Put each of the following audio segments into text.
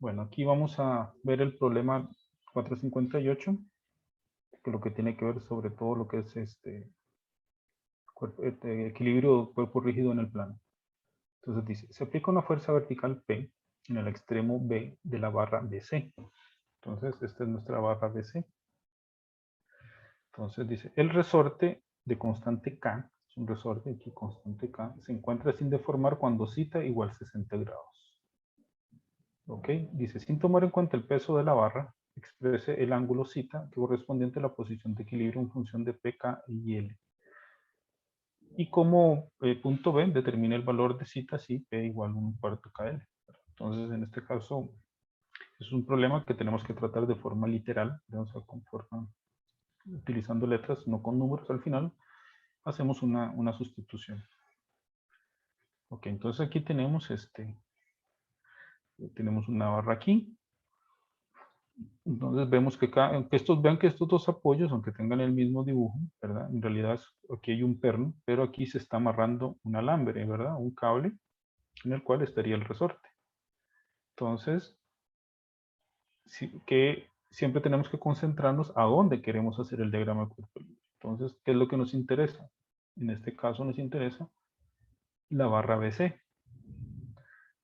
Bueno, aquí vamos a ver el problema 458, que lo que tiene que ver sobre todo lo que es equilibrio cuerpo rígido en el plano. Entonces dice, se aplica una fuerza vertical P en el extremo B de la barra BC. Entonces, esta es nuestra barra BC. Entonces dice, el resorte de constante K, es un resorte aquí constante K, se encuentra sin deformar cuando cita igual 60 grados. ¿Ok? Dice, sin tomar en cuenta el peso de la barra, exprese el ángulo cita correspondiente a la posición de equilibrio en función de P, K y L. Y como punto B, determina el valor de cita si P igual a 1/4 KL. Entonces, en este caso, es un problema que tenemos que tratar de forma literal, utilizando letras, no con números al final, hacemos una sustitución. Ok, entonces aquí tenemos tenemos una barra aquí. Entonces vemos que vean que estos dos apoyos, aunque tengan el mismo dibujo, ¿verdad? En realidad aquí hay un perno, pero aquí se está amarrando un alambre, ¿verdad? Un cable en el cual estaría el resorte. Entonces, que siempre tenemos que concentrarnos a dónde queremos hacer el diagrama de cuerpo libre. Entonces, ¿qué es lo que nos interesa? En este caso nos interesa la barra BC.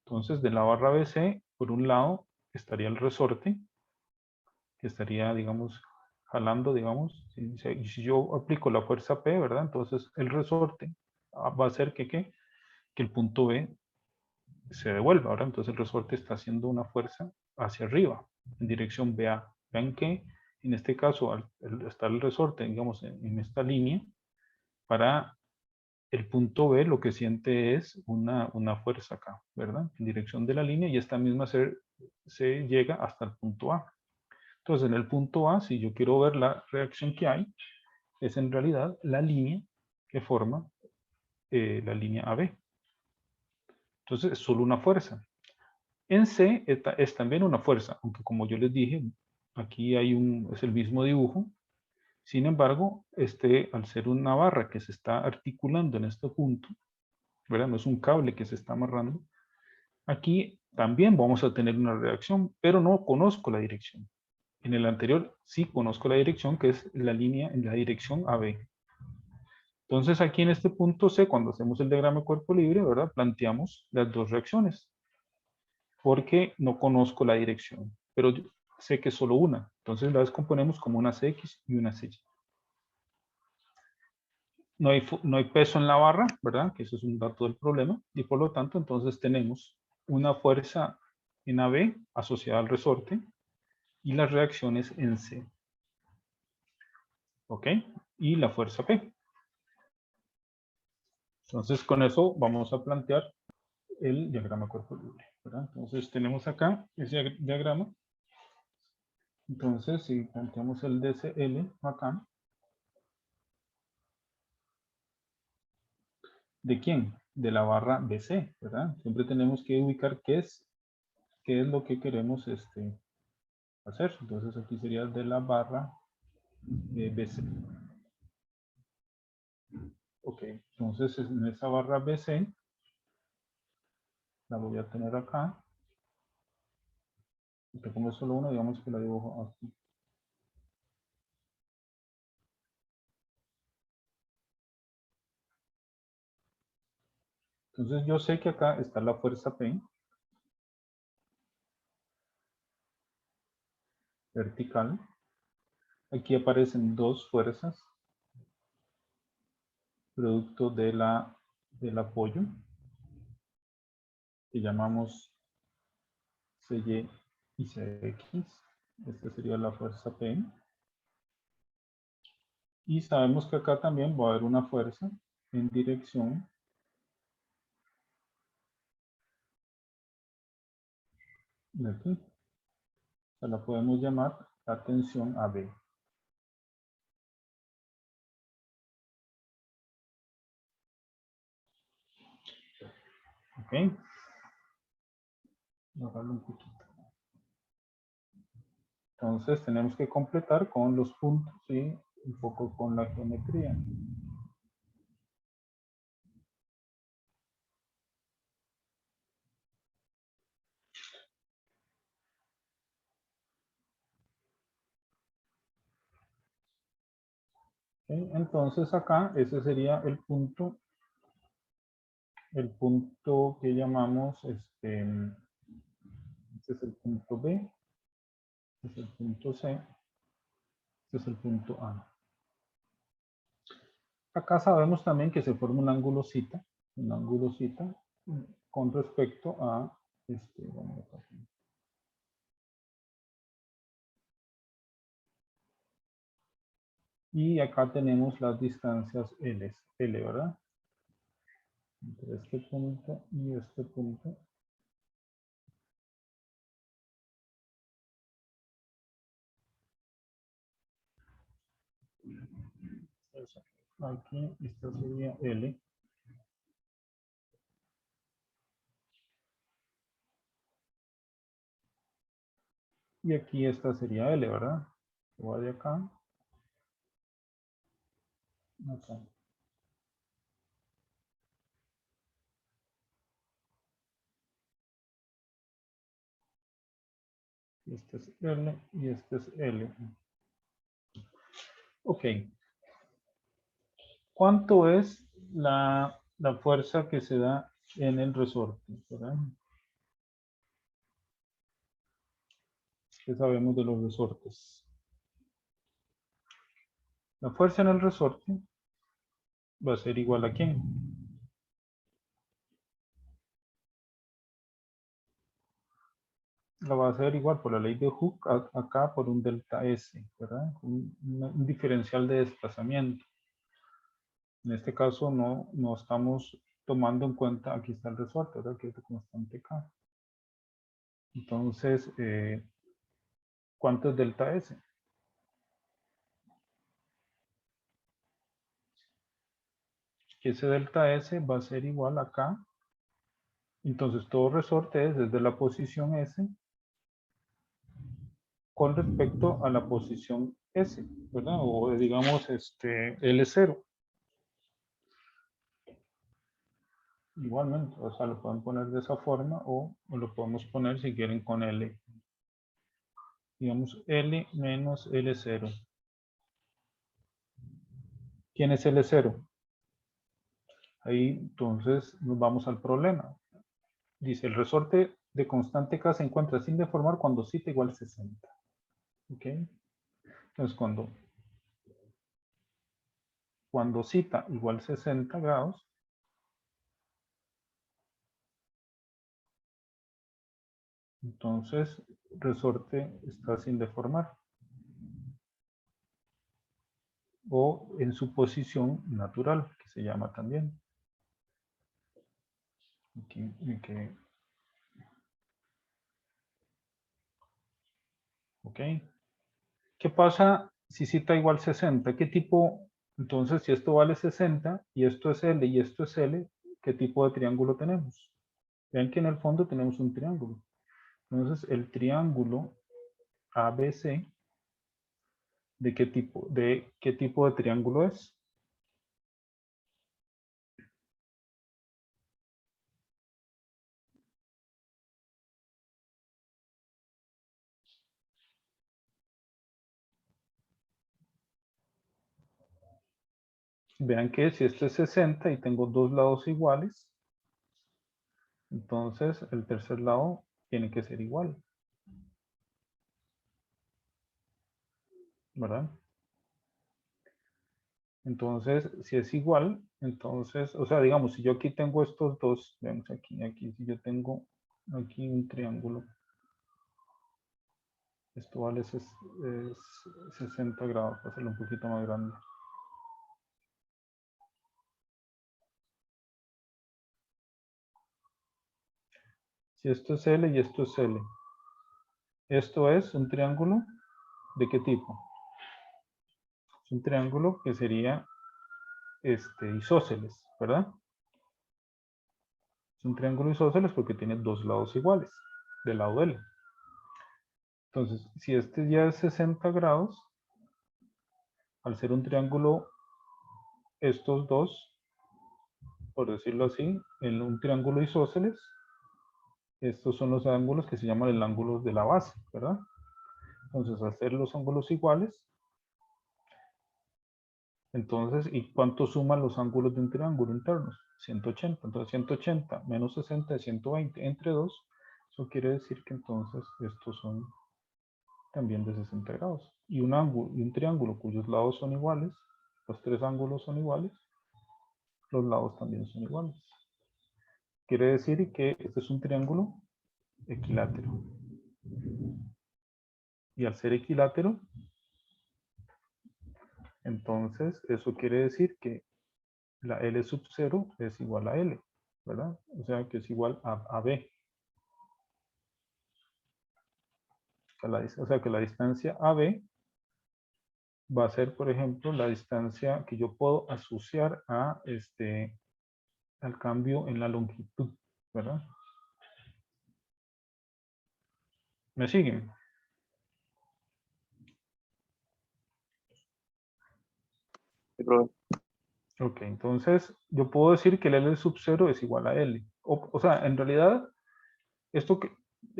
Entonces, de la barra BC, por un lado, estaría el resorte, que estaría, digamos, jalando, digamos, si yo aplico la fuerza P, ¿verdad? Entonces, el resorte va a hacer que el punto B se devuelva, ¿verdad? Entonces, el resorte está haciendo una fuerza hacia arriba, en dirección BA. Vean que, en este caso, está el resorte, digamos, en esta línea, para el punto B lo que siente es una fuerza acá, ¿verdad? En dirección de la línea y esta misma se llega hasta el punto A. Entonces, en el punto A, si yo quiero ver la reacción que hay, es en realidad la línea que forma la línea AB. Entonces, es solo una fuerza. En C es también una fuerza, aunque como yo les dije, aquí es el mismo dibujo. Sin embargo, al ser una barra que se está articulando en este punto, ¿verdad? No es un cable que se está amarrando. Aquí también vamos a tener una reacción, pero no conozco la dirección. En el anterior sí conozco la dirección, que es la línea en la dirección AB. Entonces aquí en este punto C, cuando hacemos el diagrama de cuerpo libre, ¿verdad? Planteamos las dos reacciones, porque no conozco la dirección, pero yo sé que es solo una. Entonces la descomponemos como una CX y una CY. No hay peso en la barra, ¿verdad? Que eso es un dato del problema. Y por lo tanto, entonces tenemos una fuerza en AB asociada al resorte y las reacciones en C. ¿Ok? Y la fuerza P. Entonces, con eso vamos a plantear el diagrama cuerpo libre, ¿verdad? Entonces, tenemos acá ese diagrama. Entonces, si planteamos el DCL acá, ¿de quién? De la barra BC, ¿verdad? Siempre tenemos que ubicar qué es lo que queremos hacer. Entonces, aquí sería de la barra BC. Ok, entonces en esa barra BC, la voy a tener acá. Y como es solo una, digamos que la dibujo aquí. Entonces yo sé que acá está la fuerza P vertical. Aquí aparecen dos fuerzas, producto del apoyo, que llamamos CY y CX. Esta sería la fuerza P. Y sabemos que acá también va a haber una fuerza en dirección de aquí. O sea, la podemos llamar la tensión AB. ¿Ok? Bajarlo un poquito. Entonces tenemos que completar con los puntos y un poco con la geometría. ¿Ok? Entonces acá ese sería el punto que llamamos, este es el punto B, este es el punto C, este es el punto A. Acá sabemos también que se forma un ángulo cita con respecto a, vamos a hacer. Y acá tenemos las distancias L, ¿verdad? Entre este punto y este punto. Aquí, esta sería L. Y aquí esta sería L, ¿verdad? Voy de acá. Acá. Este es L y este es L. Ok. ¿Cuánto es la fuerza que se da en el resorte? ¿Verdad? ¿Qué sabemos de los resortes? La fuerza en el resorte va a ser igual a ¿quién? La va a ser igual por la ley de Hooke acá por un delta S, ¿verdad? Un diferencial de desplazamiento. En este caso no estamos tomando en cuenta, aquí está el resorte, ¿verdad? Que es de constante K. Entonces, ¿cuánto es delta S? Que ese delta S va a ser igual a K. Entonces, todo resorte es desde la posición S con respecto a la posición S, ¿verdad? O digamos, L0. Igualmente, o sea, lo pueden poner de esa forma o lo podemos poner si quieren con L. Digamos L menos L0. ¿Quién es L0? Ahí entonces nos vamos al problema. Dice, el resorte de constante K se encuentra sin deformar cuando cita igual 60. ¿Ok? Entonces cuando cita igual 60 grados, entonces resorte está sin deformar. O en su posición natural, que se llama también. Ok. ¿Qué pasa si cita igual 60? ¿Qué tipo? Entonces, si esto vale 60 y esto es L y esto es L, ¿qué tipo de triángulo tenemos? Vean que en el fondo tenemos un triángulo. Entonces, el triángulo ABC, ¿de qué tipo de triángulo es? Vean que si esto es 60 y tengo dos lados iguales, entonces el tercer lado tiene que ser igual, ¿verdad? Entonces, si es igual, entonces, o sea, digamos, si yo aquí tengo estos dos, vemos aquí, si yo tengo aquí un triángulo, esto vale 60 grados, para hacerlo un poquito más grande. Si esto es L y esto es L, esto es un triángulo, ¿de qué tipo? Es un triángulo que sería isósceles, ¿verdad? Es un triángulo isósceles porque tiene dos lados iguales, del lado L. Entonces, si este ya es 60 grados, al ser un triángulo, estos dos, por decirlo así, en un triángulo isósceles, estos son los ángulos que se llaman el ángulo de la base, ¿verdad? Entonces, al ser los ángulos iguales, Entonces, ¿y cuánto suman los ángulos de un triángulo internos? 180. Entonces, 180 menos 60 es 120 entre 2. Eso quiere decir que entonces estos son también de 60 grados. Y un ángulo y un triángulo cuyos lados son iguales, los tres ángulos son iguales, los lados también son iguales. Quiere decir que este es un triángulo equilátero. Y al ser equilátero, entonces eso quiere decir que la L sub 0 es igual a L, ¿verdad? O sea que es igual a B. O sea que la distancia AB va a ser, por ejemplo, la distancia que yo puedo asociar a al cambio en la longitud, ¿verdad? ¿Me siguen? Sí, profe. Ok, entonces yo puedo decir que el L sub 0 es igual a L. O sea, en realidad, esto que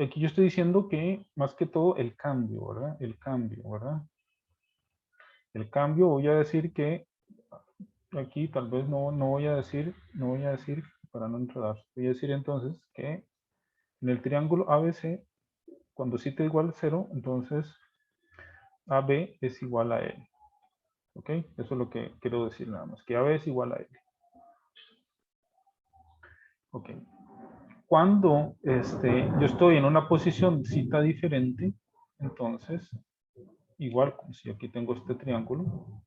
aquí yo estoy diciendo que más que todo el cambio, ¿verdad? El cambio, ¿verdad? El cambio voy a decir que aquí tal vez no voy a decir, para no enredar, voy a decir entonces que en el triángulo ABC, cuando θ igual a 0, entonces AB es igual a L. ¿Ok? Eso es lo que quiero decir nada más, que AB es igual a L. Ok. Cuando yo estoy en una posición θ diferente, entonces, igual como si aquí tengo este triángulo,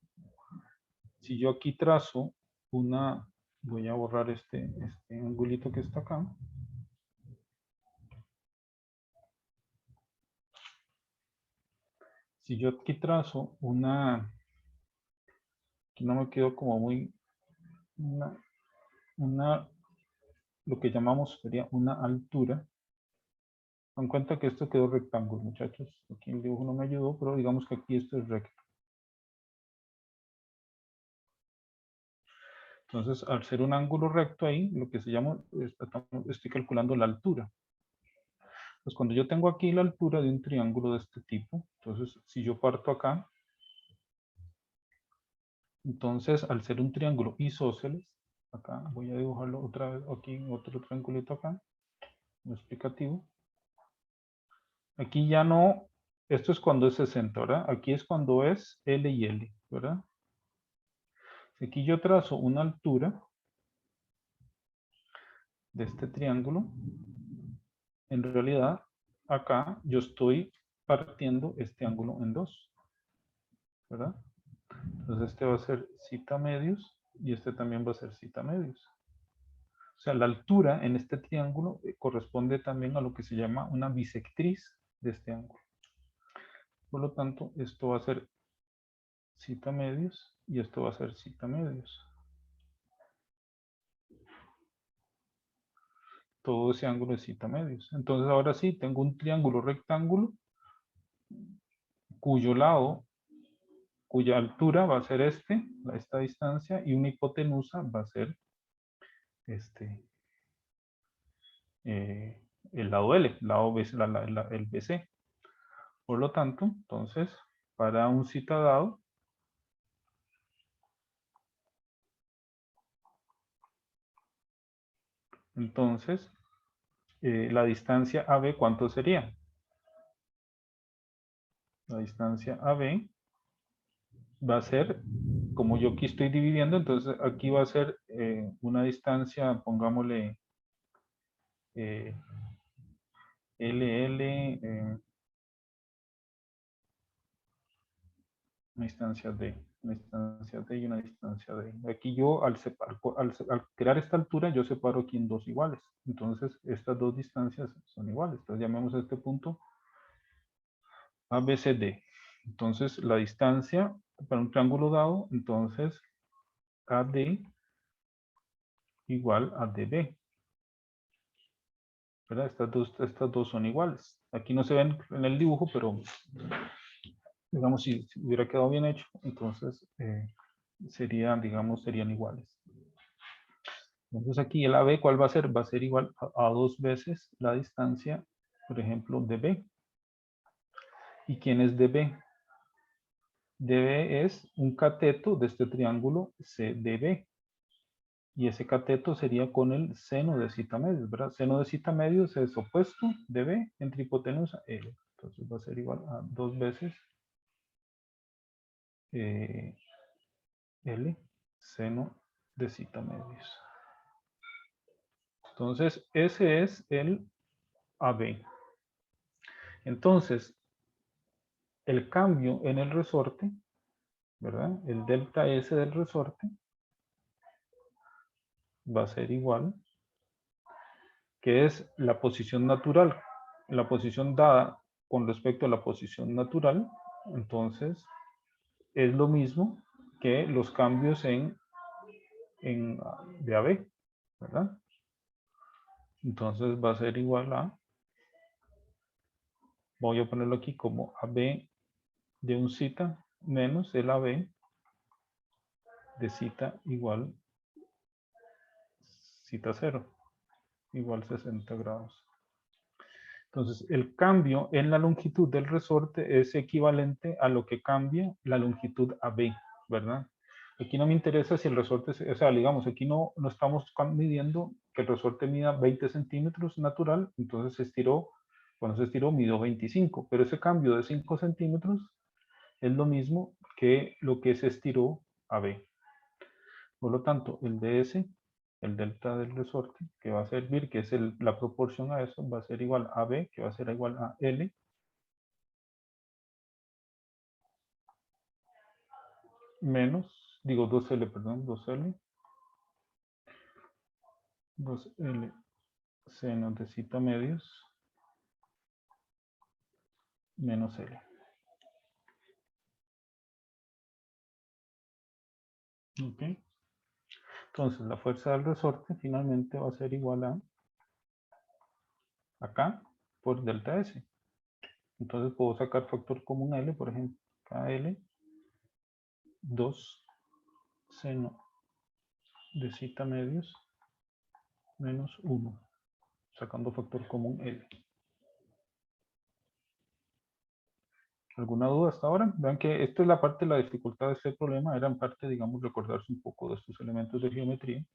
si yo aquí trazo una, voy a borrar este angulito que está acá. Si yo aquí trazo una, aquí no me quedo como muy, una, lo que llamamos sería una altura. Dan cuenta que esto quedó rectángulo, muchachos. Aquí el dibujo no me ayudó, pero digamos que aquí esto es recto. Entonces, al ser un ángulo recto ahí, lo que se llama, estoy calculando la altura. Pues cuando yo tengo aquí la altura de un triángulo de este tipo, entonces si yo parto acá, entonces al ser un triángulo isósceles, acá voy a dibujarlo otra vez, aquí otro triangulito acá, un explicativo. Aquí ya no, esto es cuando es 60, ¿verdad? Aquí es cuando es L y L, ¿verdad? Si aquí yo trazo una altura de este triángulo, en realidad acá yo estoy partiendo este ángulo en dos, ¿verdad? Entonces este va a ser θ medios y este también va a ser θ medios. O sea, la altura en este triángulo corresponde también a lo que se llama una bisectriz de este ángulo. Por lo tanto, esto va a ser θ medios y esto va a ser θ medios. Todo ese ángulo es θ medios. Entonces ahora sí, tengo un triángulo rectángulo cuyo lado, cuya altura va a ser esta distancia, y una hipotenusa va a ser el lado L, el lado B, el BC. Por lo tanto, entonces, para un θ dado, entonces, la distancia AB, ¿cuánto sería? La distancia AB va a ser, como yo aquí estoy dividiendo, entonces aquí va a ser una distancia, pongámosle LL, una distancia D y una distancia D. Aquí yo, al crear esta altura, yo separo aquí en dos iguales. Entonces, estas dos distancias son iguales. Entonces, llamemos a este punto ABCD. Entonces, la distancia para un triángulo dado, entonces, AD igual a DB. ¿Verdad? Estas dos son iguales. Aquí no se ven en el dibujo, pero digamos, si hubiera quedado bien hecho, entonces serían iguales. Entonces aquí el AB, ¿cuál va a ser? Va a ser igual a dos veces la distancia, por ejemplo, de B. ¿Y quién es DB? DB es un cateto de este triángulo CDB. Y ese cateto sería con el seno de cita medios, ¿verdad? Seno de cita medios es opuesto de B entre hipotenusa L. Entonces va a ser igual a 2 veces L seno de cita medios. Entonces ese es el AB. Entonces el cambio en el resorte, ¿verdad? El delta S del resorte va a ser igual, que es la posición natural, la posición dada con respecto a la posición natural. Entonces es lo mismo que los cambios de AB, ¿verdad? Entonces va a ser igual a, voy a ponerlo aquí como AB de un cita menos el AB de cita igual cita 0, igual 60 grados. Entonces, el cambio en la longitud del resorte es equivalente a lo que cambia la longitud AB, ¿verdad? Aquí no me interesa si el resorte, o sea, digamos, aquí no estamos midiendo que el resorte mida 20 centímetros natural, entonces se estiró, cuando se estiró midió 25, pero ese cambio de 5 centímetros es lo mismo que lo que se estiró AB. Por lo tanto, el ds, el delta del resorte, que va a servir, que es la proporción a eso, va a ser igual a B, que va a ser igual a L, menos, digo 2L, perdón, 2L seno de cita medios, menos L. ¿Ok? Entonces, la fuerza del resorte finalmente va a ser igual a acá por delta S. Entonces, puedo sacar factor común L, por ejemplo, KL, 2 seno de cita medios, menos 1, sacando factor común L. ¿Alguna duda hasta ahora? Vean que esta es la parte de la dificultad de este problema, era en parte, digamos, recordarse un poco de estos elementos de geometría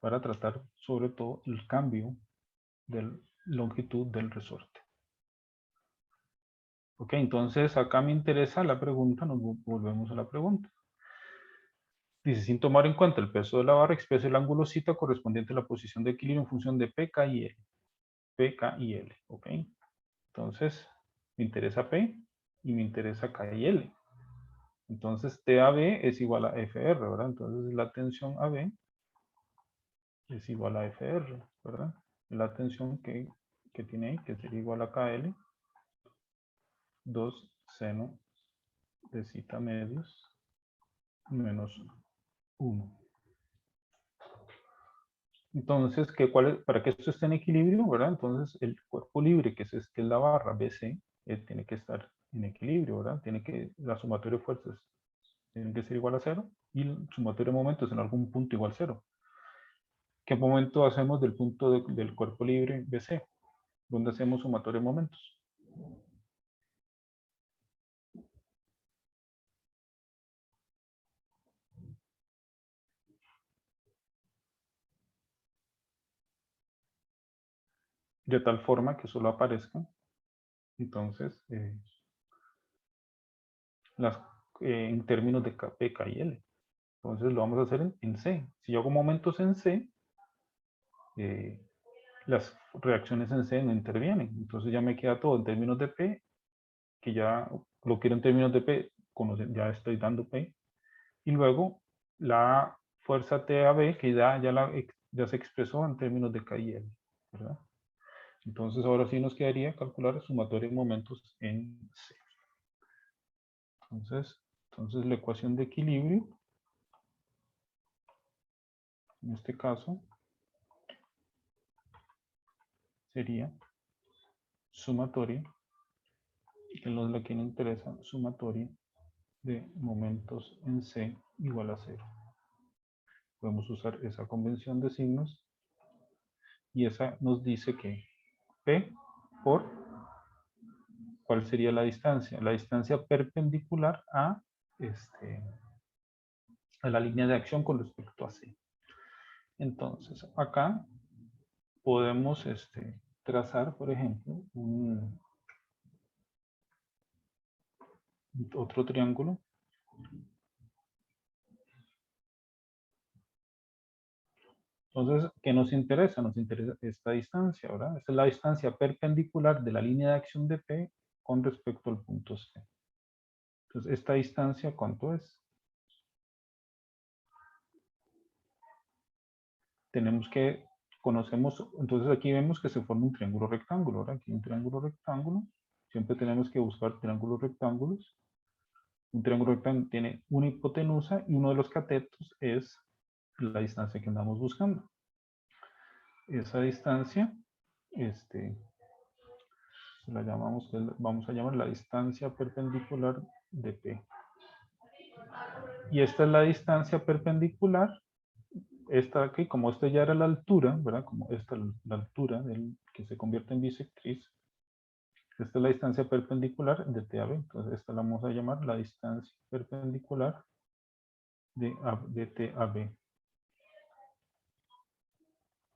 para tratar sobre todo el cambio de longitud del resorte. Ok, entonces acá me interesa la pregunta, nos volvemos a la pregunta. Dice, sin tomar en cuenta el peso de la barra, expresa el ángulo cita correspondiente a la posición de equilibrio en función de P, K y L. P, K y L, ok. Entonces, me interesa P y me interesa K y L. Entonces, TAB es igual a FR, ¿verdad? Entonces, la tensión AB es igual a FR, ¿verdad? La tensión que tiene ahí, que sería igual a KL, 2 seno de cita medios, menos 1. Entonces, para que esto esté en equilibrio, ¿verdad? Entonces, el cuerpo libre, que es la barra BC, tiene que estar en equilibrio, ¿verdad? La sumatoria de fuerzas tiene que ser igual a 0 y el sumatorio de momentos en algún punto igual a 0. ¿Qué momento hacemos del punto del cuerpo libre BC? ¿Dónde hacemos sumatoria de momentos? De tal forma que solo aparezcan, entonces, las, en términos de P, K y L. Entonces lo vamos a hacer en C. Si yo hago momentos en C, las reacciones en C no intervienen. Entonces ya me queda todo en términos de P, que ya lo quiero en términos de P, ya estoy dando P. Y luego la fuerza TAB, que ya se expresó en términos de K y L, ¿verdad? Entonces ahora sí nos quedaría calcular el sumatorio de momentos en C. Entonces la ecuación de equilibrio, en este caso, sería sumatoria, que es la que nos interesa, sumatoria de momentos en C igual a 0. Podemos usar esa convención de signos y esa nos dice que P por, ¿cuál sería la distancia? La distancia perpendicular a a la línea de acción con respecto a C. Entonces, acá podemos trazar, por ejemplo, otro triángulo. Entonces, ¿qué nos interesa? Nos interesa esta distancia, ¿verdad? Esta es la distancia perpendicular de la línea de acción de P con respecto al punto C. Entonces, esta distancia, ¿cuánto es? Entonces aquí vemos que se forma un triángulo rectángulo, ¿verdad? Aquí un triángulo rectángulo. Siempre tenemos que buscar triángulos rectángulos. Un triángulo rectángulo tiene una hipotenusa y uno de los catetos es la distancia que andamos buscando. Esa distancia, la llamamos, vamos a llamar la distancia perpendicular de P. Y esta es la distancia perpendicular. Esta aquí, como esta ya era la altura, ¿verdad? Como esta la altura que se convierte en bisectriz. Esta es la distancia perpendicular de TAB. Entonces esta la vamos a llamar la distancia perpendicular de TAB.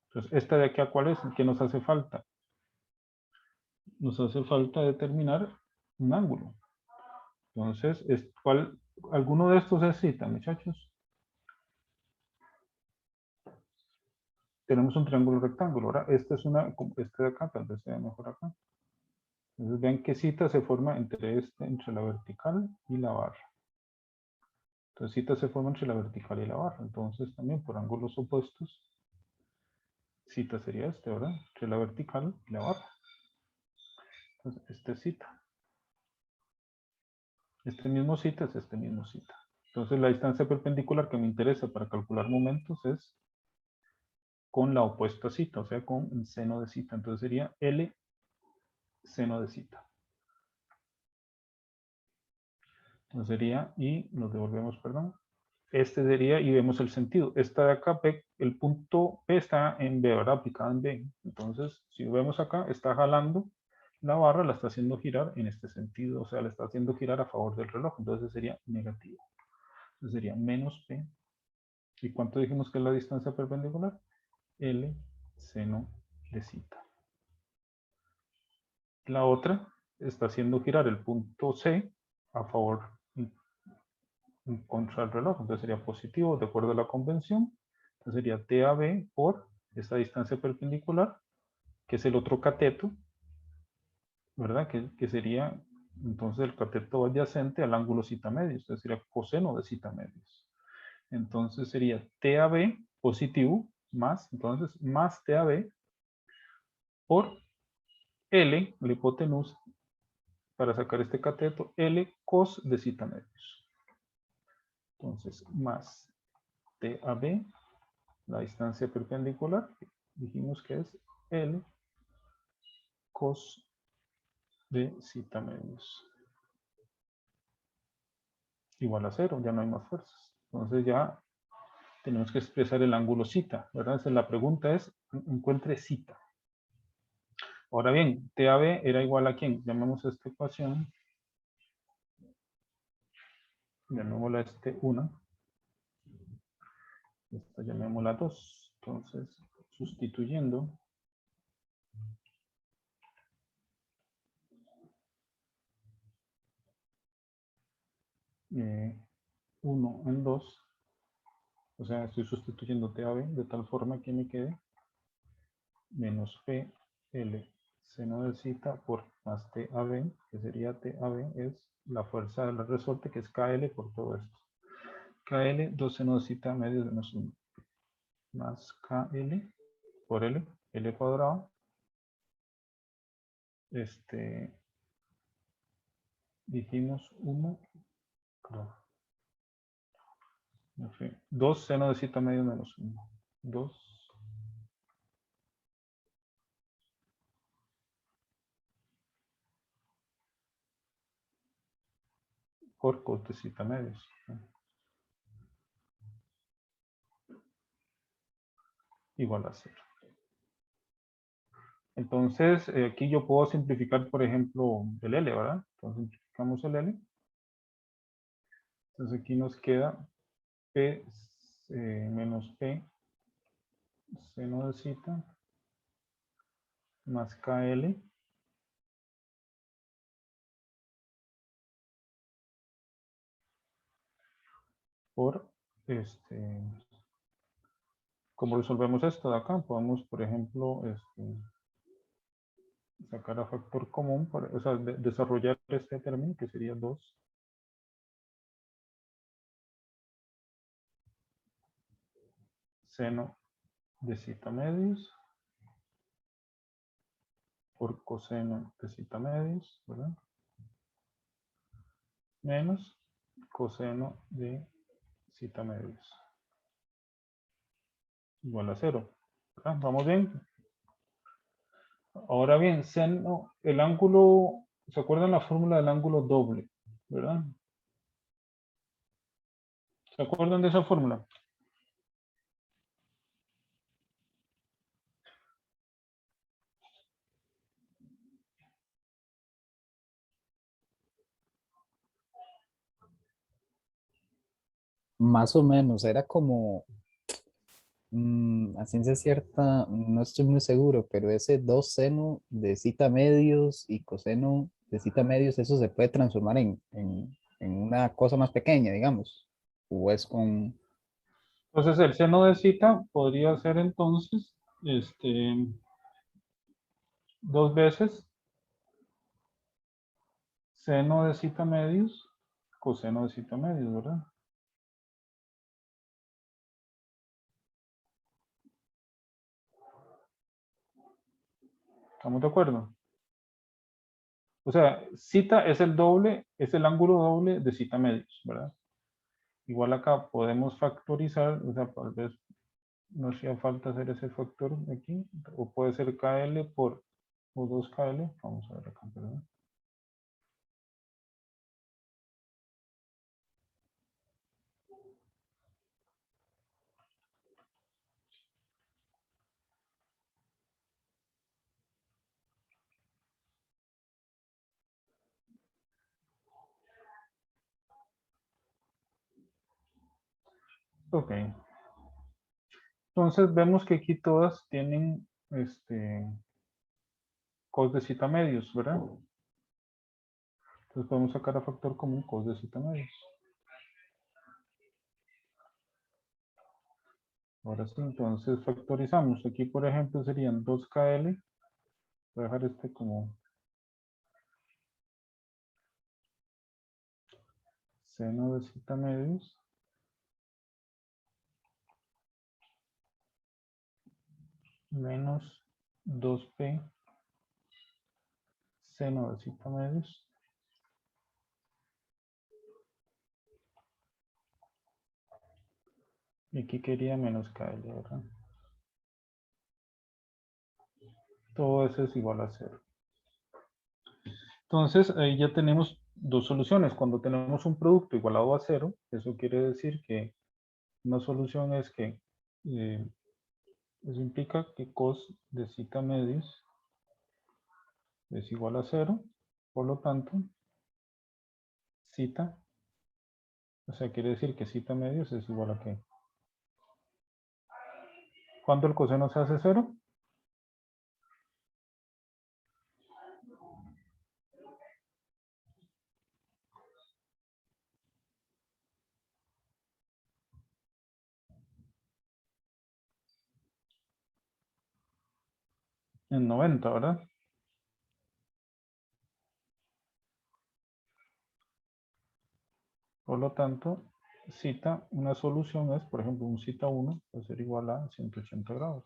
Entonces, ¿esta de aquí a cuál es? ¿Qué nos hace falta? Nos hace falta determinar un ángulo. Entonces, ¿alguno de estos es cita, muchachos? Tenemos un triángulo rectángulo. Ahora, este de acá, tal vez sea mejor acá. Entonces, vean que cita se forma entre la vertical y la barra. Entonces, cita se forma entre la vertical y la barra. Entonces, también por ángulos opuestos, cita sería ¿verdad? Entre la vertical y la barra. Entonces, este es cita. Este mismo cita es este mismo cita. Entonces, la distancia perpendicular que me interesa para calcular momentos es con la opuesta cita, o sea, con el seno de cita. Entonces, sería L seno de cita. Entonces, sería, y nos devolvemos, perdón. Este sería, y vemos el sentido. Esta de acá, P, el punto P está en B, ¿verdad? Aplicado en B. Entonces, si vemos acá, está jalando la barra, la está haciendo girar en este sentido, o sea, la está haciendo girar a favor del reloj. Entonces sería negativo. Entonces sería menos P. ¿Y cuánto dijimos que es la distancia perpendicular? L seno de cita. La otra está haciendo girar el punto C a favor en contra del reloj. Entonces sería positivo de acuerdo a la convención. Entonces sería TAB por esta distancia perpendicular, que es el otro cateto, ¿verdad? Que sería entonces el cateto adyacente al ángulo cita medios. Entonces sería coseno de cita medios. Entonces sería TAB positivo más, entonces, más TAB por L, la hipotenusa, para sacar este cateto, L cos de cita medios. Entonces, más TAB, la distancia perpendicular, dijimos que es L cos de cita medios. Igual a 0, ya no hay más fuerzas. Entonces ya tenemos que expresar el ángulo cita, ¿verdad? Entonces, la pregunta es, encuentre cita. Ahora bien, TAB era igual a ¿quién? Llamemos a esta ecuación. Llamémosla 1. Esta llamémosla 2. Entonces, sustituyendo. 1 en 2. O sea, estoy sustituyendo TAB de tal forma que me quede menos PL seno de cita por más TAB, que sería TAB, es la fuerza del resorte, que es KL por todo esto. KL, 2 seno de cita medios menos 1. Más KL por L, L cuadrado. Dijimos 1, 2 seno de cita medio menos 1. 2 por cos de cita medios. Igual a 0. Entonces, aquí yo puedo simplificar, por ejemplo, el L, ¿verdad? Entonces, simplificamos el L. Entonces aquí nos queda P menos P seno de zeta más KL por ¿cómo resolvemos esto de acá? Podemos, por ejemplo, sacar a factor común, o sea, desarrollar este término que sería 2 seno de zeta medios por coseno de zeta medios, ¿verdad? Menos coseno de zeta medios igual a 0. ¿Verdad? ¿Vamos bien? Ahora bien, seno, el ángulo, ¿se acuerdan la fórmula del ángulo doble? ¿Verdad? ¿Se acuerdan de esa fórmula? Más o menos, era como, a ciencia cierta, no estoy muy seguro, pero ese 2 seno de zeta medios y coseno de zeta medios, eso se puede transformar en una cosa más pequeña, digamos. O es con, Entonces el seno de zeta podría ser entonces dos veces seno de zeta medios, coseno de zeta medios, ¿verdad? ¿Estamos de acuerdo? O sea, zeta es el doble, es el ángulo doble de zeta medios, ¿verdad? Igual acá podemos factorizar, o sea, tal vez no hacía falta hacer ese factor aquí, o puede ser KL por o 2KL, vamos a ver acá, ¿verdad? Ok. Entonces vemos que aquí todas tienen cos de zeta medios, ¿verdad? Entonces podemos sacar a factor común cos de zeta medios. Ahora sí, entonces factorizamos. Aquí, por ejemplo, serían 2KL. Voy a dejar este como seno de zeta medios menos 2P seno de zeta medios y aquí quería menos KL, ¿verdad? Todo eso es igual a 0. Entonces, ahí ya tenemos dos soluciones. Cuando tenemos un producto igualado a 0, eso quiere decir que una solución es que eso implica que cos de zeta medios es igual a 0. Por lo tanto, zeta, o sea, quiere decir que zeta medios es igual a qué. ¿Cuándo el coseno se hace 0? En 90, ¿verdad? Por lo tanto, zeta, una solución es, por ejemplo, un zeta 1 va a ser igual a 180 grados.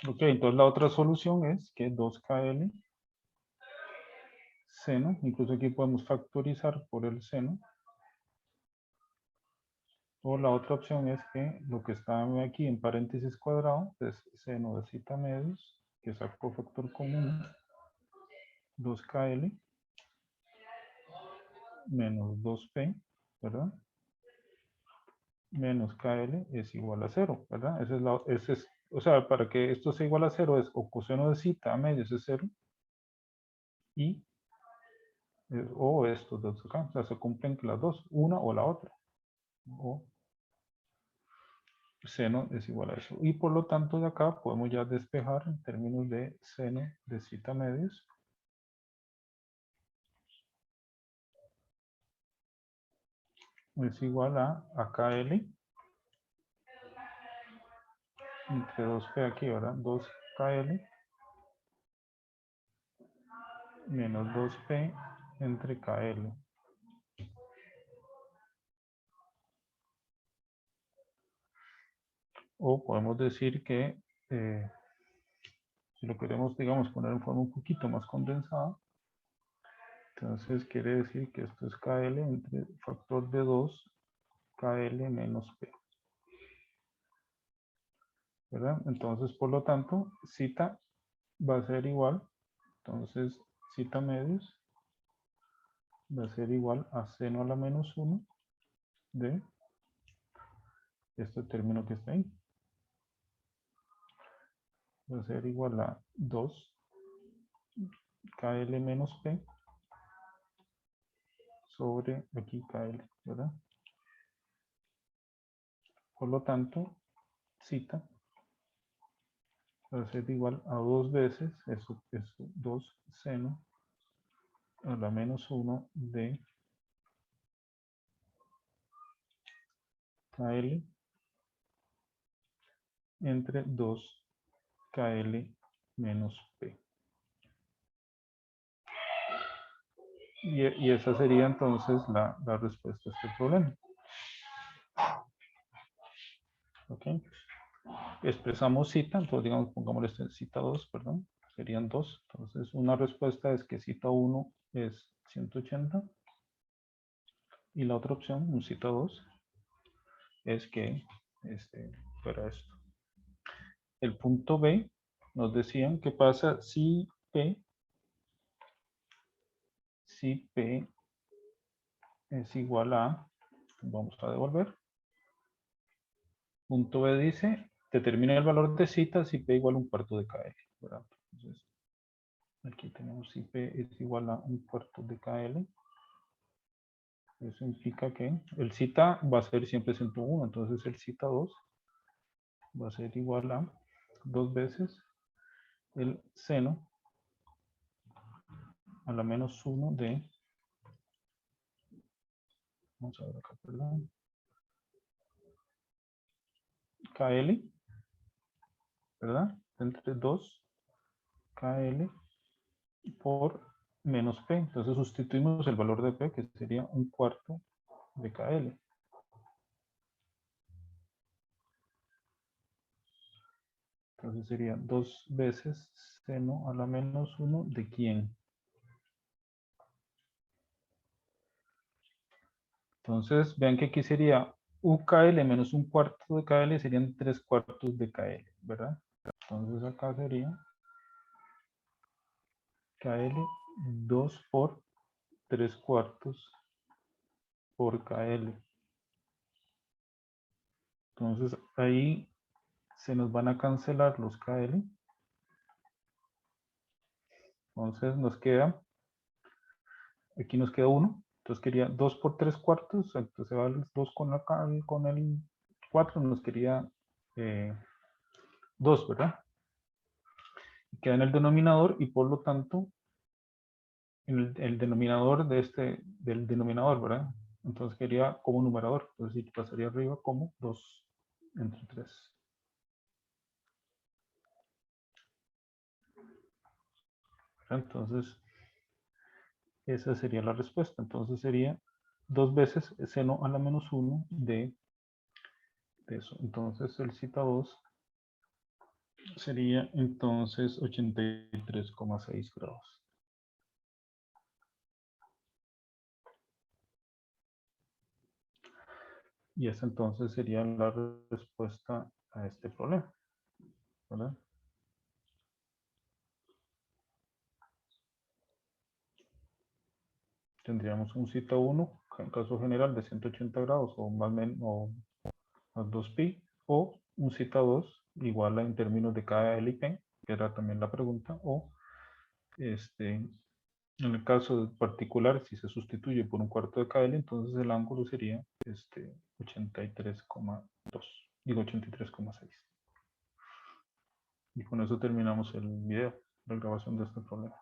Ok, entonces la otra solución es que 2KL seno, incluso aquí podemos factorizar por el seno. O la otra opción es que lo que está aquí en paréntesis cuadrado es seno de zeta medios, que es cofactor común, 2KL menos 2P, ¿verdad? Menos KL es igual a 0, ¿verdad? O sea, para que esto sea igual a 0 es o coseno de zeta medios es 0, y o estos dos acá. O sea, se cumplen las dos, una o la otra. O seno es igual a eso. Y por lo tanto de acá podemos ya despejar en términos de seno de zeta medios. Es igual a AKL entre 2P aquí, ¿verdad? 2KL menos 2P entre KL. O podemos decir que si lo queremos, digamos, poner en forma un poquito más condensada, entonces quiere decir que esto es KL entre factor de 2 KL menos P. ¿Verdad? Entonces, por lo tanto, zeta va a ser igual, entonces zeta medios va a ser igual a seno a la menos 1 de este término que está ahí. Va a ser igual a 2 KL menos P sobre aquí KL, ¿verdad? Por lo tanto, zeta va a ser igual a 2 veces, eso es 2 seno a la menos 1 de KL entre 2 KL menos P. Y esa sería entonces la respuesta a este problema. ¿Ok? Expresamos cita, entonces digamos, pongámosle cita 2, perdón, serían 2. Entonces una respuesta es que cita 1 es 180 y la otra opción, un cita 2, es que fuera esto. El punto B nos decían qué pasa si P es igual a, vamos a devolver, punto B dice, determina el valor de cita si P igual a un cuarto de KL, ¿verdad? Entonces, aquí tenemos si P es igual a un cuarto de KL. Eso implica que el cita va a ser siempre 101, entonces el cita 2 va a ser igual a 2 veces el seno a la menos 1 de, vamos a ver acá, perdón, KL, ¿verdad? Entre 2 KL por menos P. Entonces sustituimos el valor de P, que sería un cuarto de KL. Entonces sería 2 veces seno a la menos 1 de quién. Entonces vean que aquí sería UKL menos un cuarto de KL serían 3 cuartos de KL, ¿verdad? Entonces acá sería KL 2 por 3 cuartos por KL. Entonces ahí se nos van a cancelar los KL. Entonces nos queda, aquí nos queda 1. Entonces quería 2 por 3 cuartos. Entonces se va el 2 con el 4. Nos quería 2, ¿verdad? Queda en el denominador y por lo tanto el denominador del denominador, ¿verdad? Entonces quería como numerador, entonces pasaría arriba como 2 entre 3. Entonces, esa sería la respuesta. Entonces sería 2 veces seno a la menos 1 de eso. Entonces el cita 2 sería entonces 83,6 grados. Y esa entonces sería la respuesta a este problema, ¿verdad? Tendríamos un cita 1, en caso general de 180 grados o más, o más 2pi, o un cita 2 igual a en términos de KL y P, que era también la pregunta, o En el caso particular, si se sustituye por un cuarto de KL, entonces el ángulo sería 83,2, digo 83,6. Y con eso terminamos el video, la grabación de este problema.